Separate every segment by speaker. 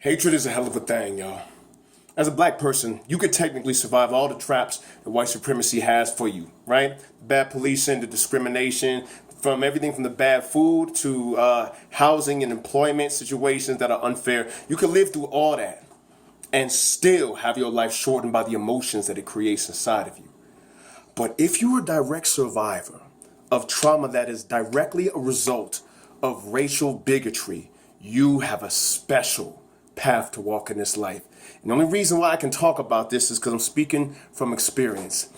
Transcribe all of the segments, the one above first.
Speaker 1: Hatred is a hell of a thing, y'all. As a black person, you could technically survive all the traps that white supremacy has for you, right? Bad policing, the discrimination, from everything from the bad food to housing and employment situations that are unfair. You could live through all that and still have your life shortened by the emotions that it creates inside of you. But if you're a direct survivor of trauma that is directly a result of racial bigotry, you have a special path to walk in this life. And the only reason why I can talk about this is because I'm speaking from experience.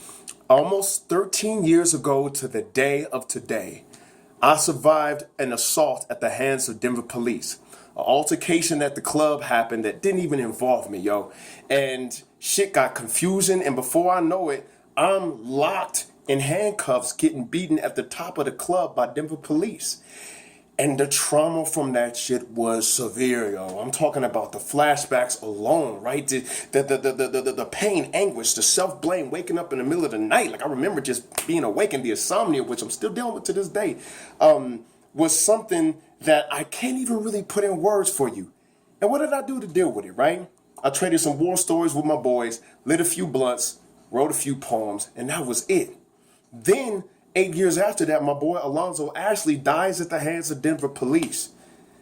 Speaker 1: Almost 13 years ago to the day of today, I survived an assault at the hands of Denver police. An altercation at the club happened that didn't even involve me, yo. And shit got confusing, and before I know it, I'm locked in handcuffs getting beaten at the top of the club by Denver police. And the trauma from that shit was severe, yo. I'm talking about the flashbacks alone, right? The pain, anguish, the self-blame, waking up in the middle of the night. Like, I remember just being awake, and the insomnia, which I'm still dealing with to this day, was something that I can't even really put in words for you. And what did I do to deal with it, right? I traded some war stories with my boys, lit a few blunts, wrote a few poems, and that was it. Then 8 years after that, my boy Alonzo Ashley dies at the hands of Denver police.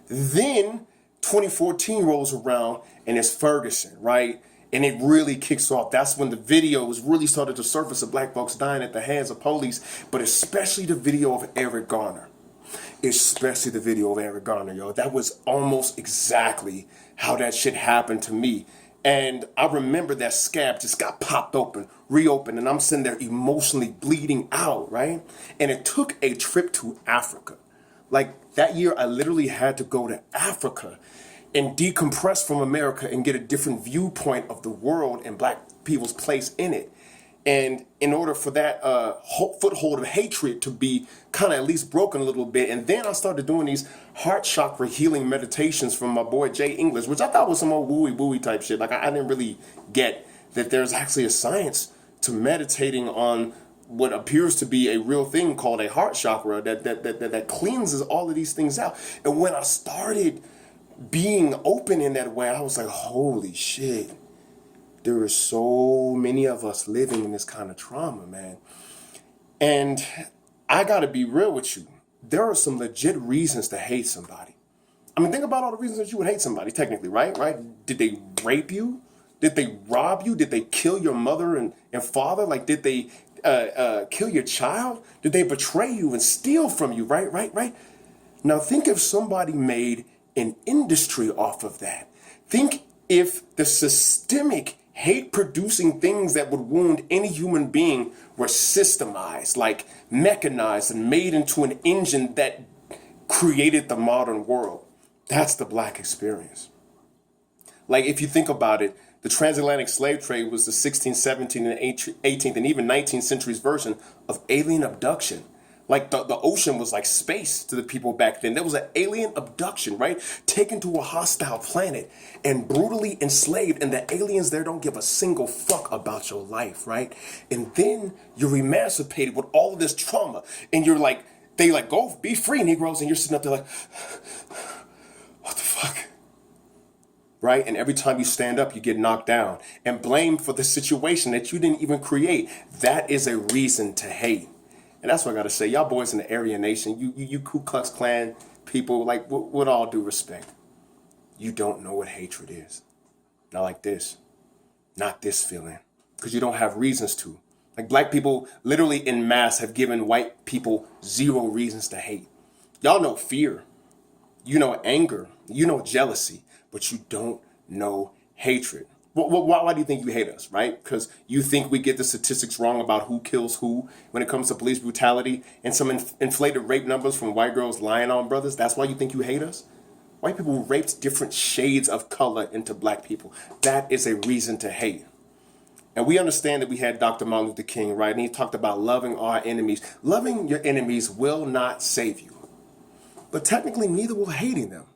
Speaker 1: Then 2014 rolls around and it's Ferguson, right? And it really kicks off. That's when the videos really started to surface of black folks dying at the hands of police, but especially the video of Eric Garner. Especially the video of Eric Garner, yo. That was almost exactly how that shit happened to me. And I remember that scab just got popped open, reopened, and I'm sitting there emotionally bleeding out, right? And it took a trip to Africa. Like, that year, I literally had to go to Africa and decompress from America and get a different viewpoint of the world and black people's place in it. And in order for that foothold of hatred to be kind of at least broken a little bit, and then I started doing these heart chakra healing meditations from my boy Jay English, which I thought was some old wooey type shit. Like, I didn't really get that there's actually a science to meditating on what appears to be a real thing called a heart chakra that cleanses all of these things out. And when I started being open in that way, I was like, holy shit. There are so many of us living in this kind of trauma, man. And I gotta be real with you. There are some legit reasons to hate somebody. I mean, think about all the reasons that you would hate somebody, technically, right? Did they rape you? Did they rob you? Did they kill your mother and father? Like, did they kill your child? Did they betray you and steal from you, right? Now, think if somebody made an industry off of that. Think if the systemic hate-producing things that would wound any human being were systemized, like mechanized and made into an engine that created the modern world. That's the black experience. Like, if you think about it, the transatlantic slave trade was the 16th, 17th, and 18th, and even 19th century's version of alien abduction. Like, the ocean was like space to the people back then. There was an alien abduction, right? Taken to a hostile planet and brutally enslaved. And the aliens there don't give a single fuck about your life, right? And then you're emancipated with all of this trauma. And you're like, they like, go be free, Negroes. And you're sitting up there like, what the fuck? Right? And every time you stand up, you get knocked down and blamed for the situation that you didn't even create. That is a reason to hate. And that's what I gotta say. Y'all boys in the Aryan Nation, you Ku Klux Klan people, like, with all due respect, you don't know what hatred is. Not like this. Not this feeling. Because you don't have reasons to. Like, black people literally en masse have given white people zero reasons to hate. Y'all know fear. You know anger. You know jealousy. But you don't know hatred. Why do you think you hate us, right? Because you think we get the statistics wrong about who kills who when it comes to police brutality and some inflated rape numbers from white girls lying on brothers. That's why you think you hate us? White people raped different shades of color into black people. That is a reason to hate. And we understand that we had Dr. Martin Luther King, right? And he talked about loving our enemies. Loving your enemies will not save you. But technically, neither will hating them.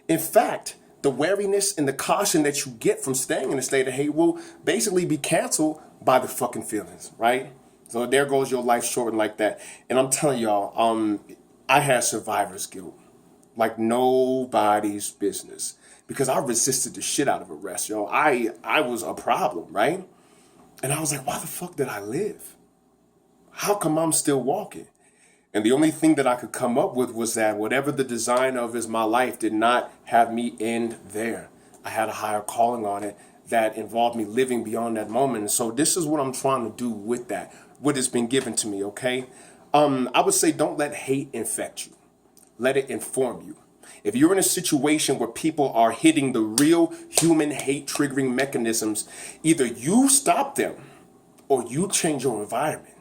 Speaker 1: In fact, the wariness and the caution that you get from staying in a state of hate will basically be canceled by the fucking feelings, right? So there goes your life shortened like that. And I'm telling y'all, I had survivor's guilt like nobody's business. because I resisted the shit out of arrest, yo. I was a problem, right? And I was like, why the fuck did I live? How come I'm still walking? And the only thing that I could come up with was that whatever the design of is my life did not have me end there. I had a higher calling on it that involved me living beyond that moment. And so this is what I'm trying to do with that, what has been given to me, okay? I would say don't let hate infect you. Let it inform you. If you're in a situation where people are hitting the real human hate triggering mechanisms, either you stop them or you change your environment.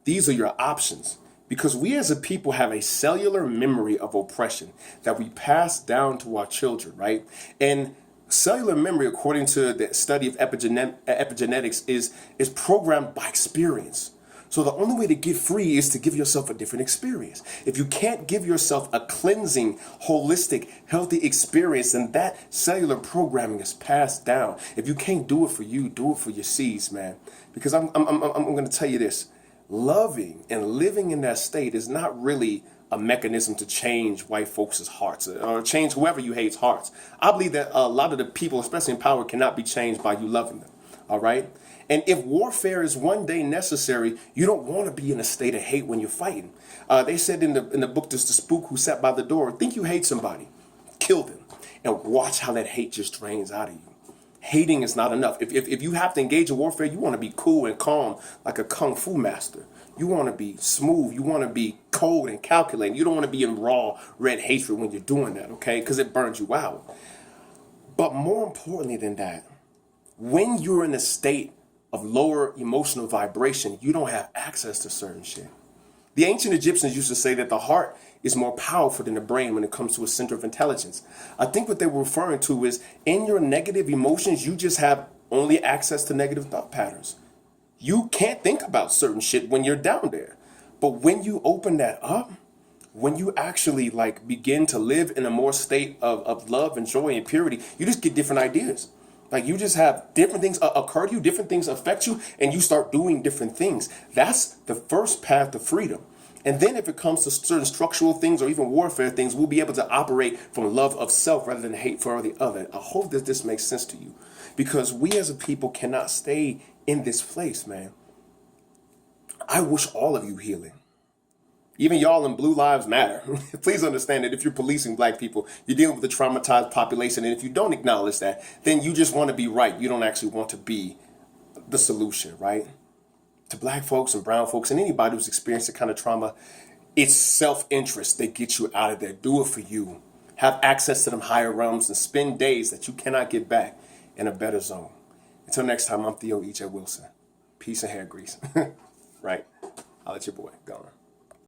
Speaker 1: These are your options. Because we as a people have a cellular memory of oppression that we pass down to our children, right? And cellular memory, according to the study of epigenetics, is programmed by experience. So the only way to get free is to give yourself a different experience. If you can't give yourself a cleansing, holistic, healthy experience, then that cellular programming is passed down. If you can't do it for you, do it for your seeds, man. Because I'm going to tell you this. Loving and living in that state is not really a mechanism to change white folks' hearts or change whoever you hate's hearts. I believe that a lot of the people, especially in power, cannot be changed by you loving them. All right? And if warfare is one day necessary, you don't want to be in a state of hate when you're fighting. They said in the book, there's the spook who sat by the door. Think you hate somebody, kill them, and watch how that hate just drains out of you. Hating is not enough. If you have to engage in warfare, you want to be cool and calm like a kung fu master. You want to be smooth. You want to be cold and calculating. You don't want to be in raw red hatred when you're doing that, okay? Because it burns you out. But more importantly than that, when you're in a state of lower emotional vibration, you don't have access to certain shit. The ancient Egyptians used to say that the heart is more powerful than the brain when it comes to a center of intelligence. I think what they were referring to is in your negative emotions, you just have only access to negative thought patterns. You can't think about certain shit when you're down there. But when you open that up, when you actually like begin to live in a more state of love and joy and purity, you just get different ideas. Like you just have different things occur to you, different things affect you, and you start doing different things. That's the first path to freedom. And then if it comes to certain structural things or even warfare things, we'll be able to operate from love of self rather than hate for the other. I hope that this makes sense to you. Because we as a people cannot stay in this place, man. I wish all of you healing. Even y'all in Blue Lives Matter. Please understand that if you're policing black people, you're dealing with a traumatized population. And if you don't acknowledge that, then you just want to be right. You don't actually want to be the solution, right? To black folks and brown folks and anybody who's experienced that kind of trauma, it's self-interest that gets you out of there. Do it for you. Have access to them higher realms and spend days that you cannot get back in a better zone. Until next time, I'm Theo E.J. Wilson. Peace and hair grease. Right. I'll let your boy.